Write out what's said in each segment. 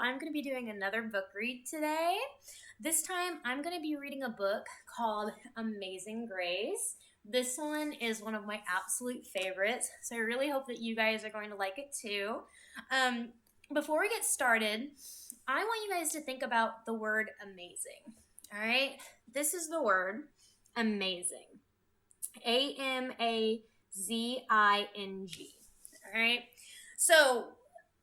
I'm going to be doing another book read today. This time, I'm going to be reading a book called Amazing Grace. This one is one of my absolute favorites, so I really hope that you guys are going to like it too. Before we get started, I want you guys to think about the word amazing. All right? This is the word amazing. Amazing. All right? So,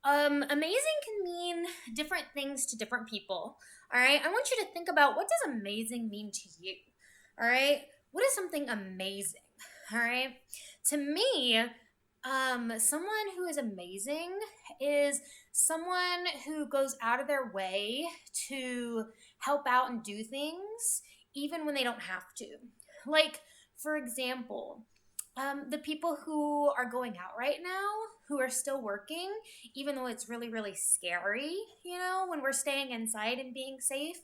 amazing can mean different things to different people. All right? I want you to think about, what does amazing mean to you? All right? What is something amazing? All right? To me, someone who is amazing is someone who goes out of their way to help out and do things even when they don't have to. Like, for example, the people who are going out right now, who are still working, even though it's really, really scary, when we're staying inside and being safe,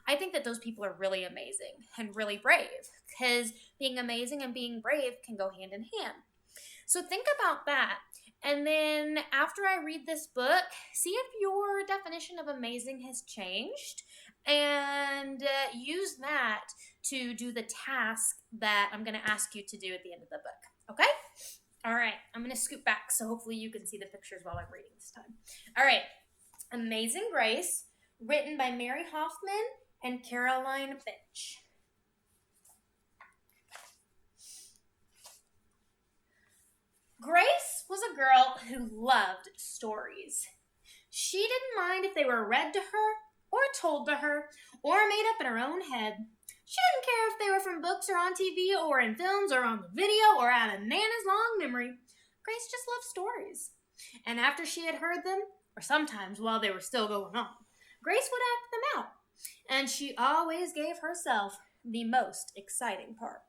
I think that those people are really amazing and really brave, because being amazing and being brave can go hand in hand. So think about that. And then after I read this book, see if your definition of amazing has changed, and use that to do the task that I'm going to ask you to do at the end of the book. Okay? All right. I'm going to scoot back so hopefully you can see the pictures while I'm reading this time. All right. Amazing Grace, written by Mary Hoffman and Caroline Finch. Grace was a girl who loved stories. She didn't mind if they were read to her, or told to her, or made up in her own head. She didn't care if they were from books or on TV or in films or on the video or out of Nana's long memory. Grace just loved stories. And after she had heard them, or sometimes while they were still going on, Grace would act them out. And she always gave herself the most exciting part.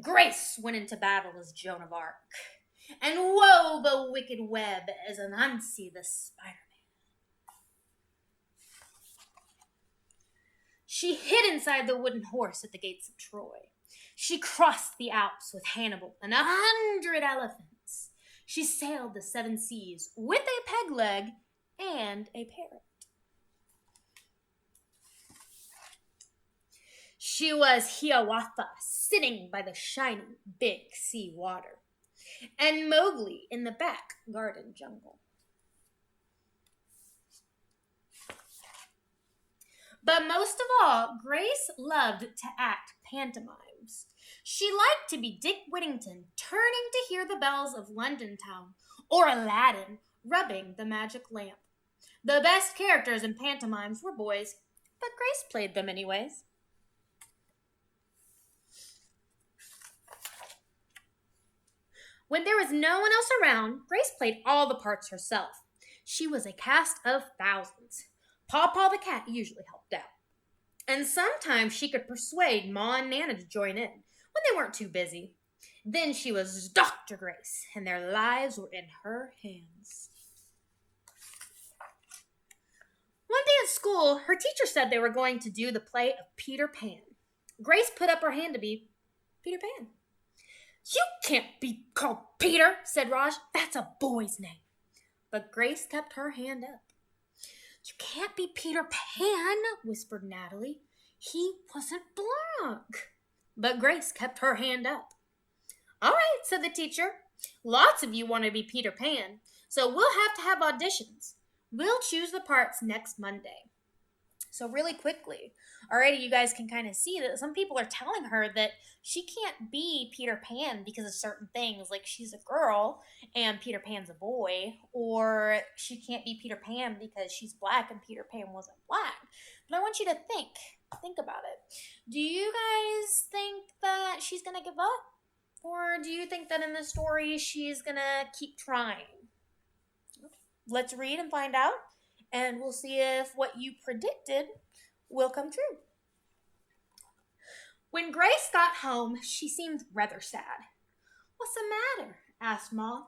Grace went into battle as Joan of Arc, and wove a wicked web as Anansi the Spider-Man. She hid inside the wooden horse at the gates of Troy. She crossed the Alps with Hannibal and 100 elephants. She sailed the 7 seas with a peg leg and a parrot. She was Hiawatha, sitting by the shining big sea water, and Mowgli in the back garden jungle. But most of all, Grace loved to act pantomimes. She liked to be Dick Whittington turning to hear the bells of London town, or Aladdin rubbing the magic lamp. The best characters in pantomimes were boys, but Grace played them anyways. When there was no one else around, Grace played all the parts herself. She was a cast of thousands. Paw the cat usually helped out. And sometimes she could persuade Ma and Nana to join in when they weren't too busy. Then she was Dr. Grace, and their lives were in her hands. One day at school, her teacher said they were going to do the play of Peter Pan. Grace put up her hand to be Peter Pan. "You can't be called Peter," said Raj. "That's a boy's name." But Grace kept her hand up. "You can't be Peter Pan," whispered Natalie. "He wasn't black." But Grace kept her hand up. "All right," said the teacher. "Lots of you want to be Peter Pan, so we'll have to have auditions. We'll choose the parts next Monday." So really quickly, already you guys can kind of see that some people are telling her that she can't be Peter Pan because of certain things, like she's a girl and Peter Pan's a boy, or she can't be Peter Pan because she's black and Peter Pan wasn't black. But I want you to think about it. Do you guys think that she's going to give up? Or do you think that in the story she's going to keep trying? Let's read and find out. And we'll see if what you predicted will come true. When Grace got home, she seemed rather sad. "What's the matter?" asked Ma.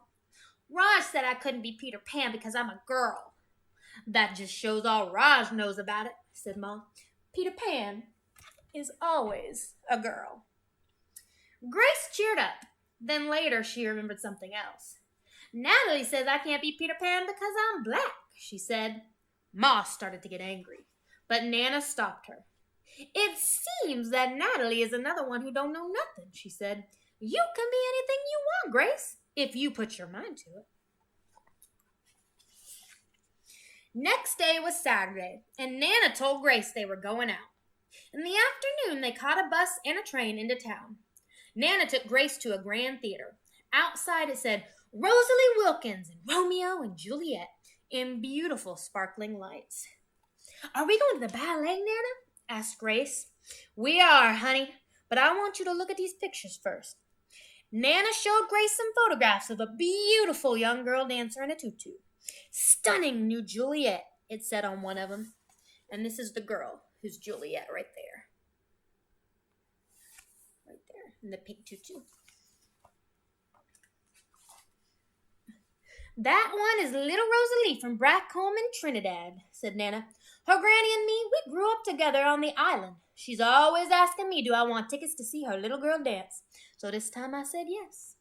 "Raj said I couldn't be Peter Pan because I'm a girl." "That just shows all Raj knows about it," said Ma. "Peter Pan is always a girl." Grace cheered up. Then later she remembered something else. Natalie says I can't be Peter Pan because I'm black, she said. Ma started to get angry, but Nana stopped her. It seems that Natalie is another one who don't know nothing, she said. You can be anything you want, Grace, if you put your mind to it. Next day was Saturday, and Nana told Grace they were going out. In the afternoon, they caught a bus and a train into town. Nana took Grace to a grand theater. Outside it said, Rosalie Wilkins and Romeo and Juliet in beautiful sparkling lights. Are we going to the ballet, Nana? Asked Grace. We are, honey, but I want you to look at these pictures first. Nana showed Grace some photographs of a beautiful young girl dancer in a tutu. Stunning new Juliet, it said on one of them. And this is the girl who's Juliet right there. Right there in the pink tutu. That one is little Rosalie from back home in Trinidad, said Nana. Her granny and me, we grew up together on the island. She's always asking me, do I want tickets to see her little girl dance? So this time I said yes.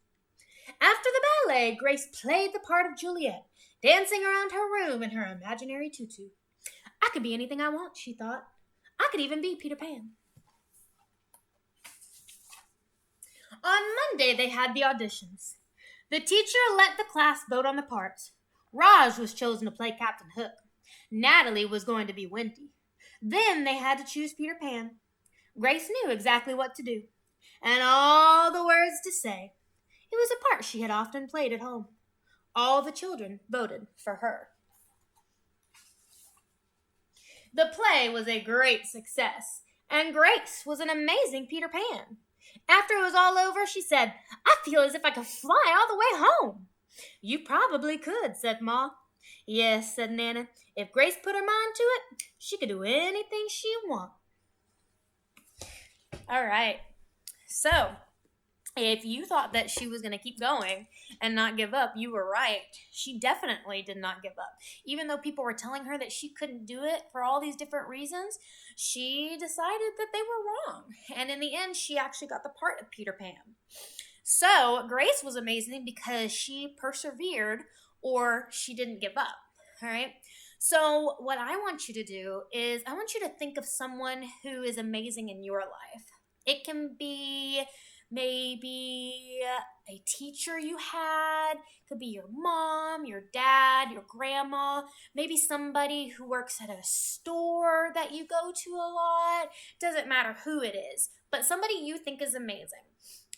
After the ballet, Grace played the part of Juliet, dancing around her room in her imaginary tutu. I could be anything I want, she thought. I could even be Peter Pan. On Monday, they had the auditions. The teacher let the class vote on the parts. Raj was chosen to play Captain Hook. Natalie was going to be Wendy. Then they had to choose Peter Pan. Grace knew exactly what to do, and all the words to say. It was a part she had often played at home. All the children voted for her. The play was a great success, and Grace was an amazing Peter Pan. After it was all over, she said, I feel as if I could fly all the way home. You probably could, said Ma. Yes, said Nana. If Grace put her mind to it, she could do anything she wants. All right. So, if you thought that she was going to keep going and not give up, you were right. She definitely did not give up. Even though people were telling her that she couldn't do it for all these different reasons, she decided that they were wrong. And in the end, she actually got the part of Peter Pan. So Grace was amazing because she persevered or she didn't give up. All right. So what I want you to do is I want you to think of someone who is amazing in your life. It can be maybe a teacher you had, could be your mom, your dad, your grandma, maybe somebody who works at a store that you go to a lot. Doesn't matter who it is, but somebody you think is amazing.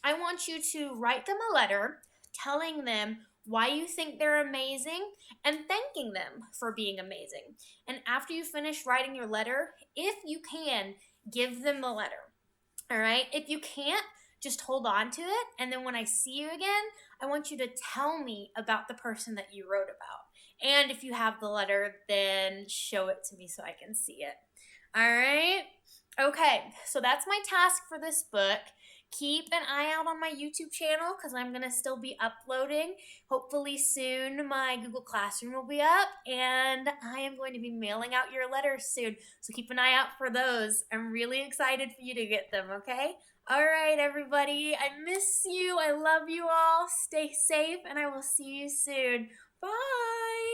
I want you to write them a letter telling them why you think they're amazing and thanking them for being amazing. And after you finish writing your letter, if you can, give them the letter. All right? If you can't, just hold on to it, and then when I see you again, I want you to tell me about the person that you wrote about. And if you have the letter, then show it to me so I can see it. All right? Okay, so that's my task for this book. Keep an eye out on my YouTube channel because I'm going to still be uploading. Hopefully soon my Google Classroom will be up, and I am going to be mailing out your letters soon. So keep an eye out for those. I'm really excited for you to get them, okay? All right, everybody. I miss you. I love you all. Stay safe, and I will see you soon. Bye.